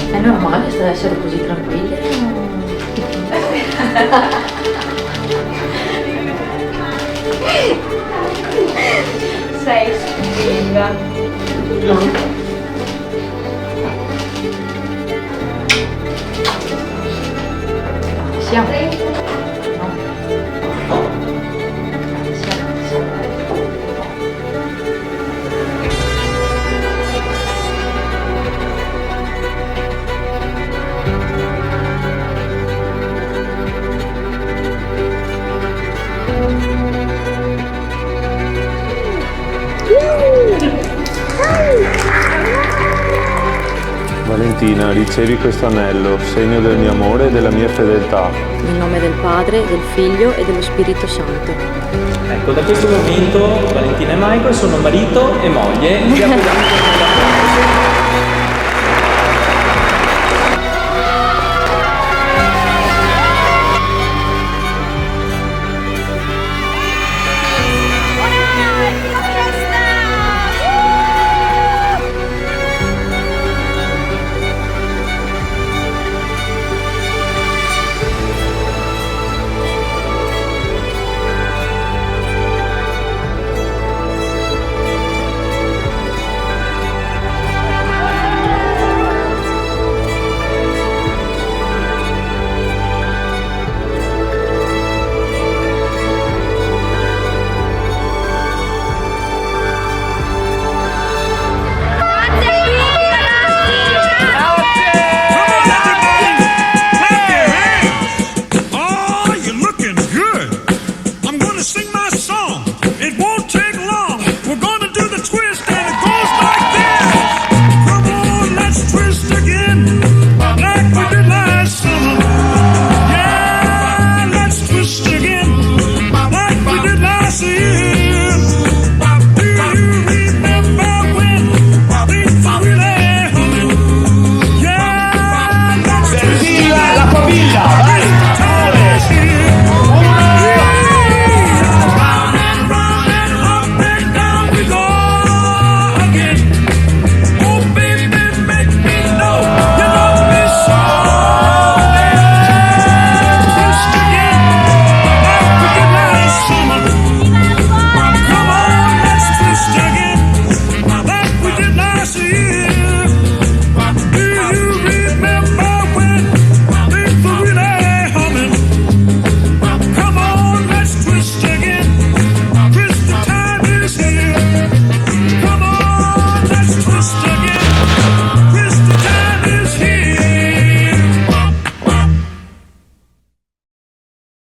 È normale essere così tranquille? Sei stupenda. Siamo. Valentina, ricevi questo anello, segno del mio amore e della mia fedeltà. Nel nome del Padre, del Figlio e dello Spirito Santo. Ecco, da questo momento Valentina e Michael sono marito e moglie. Vi applaudiamo per un applauso.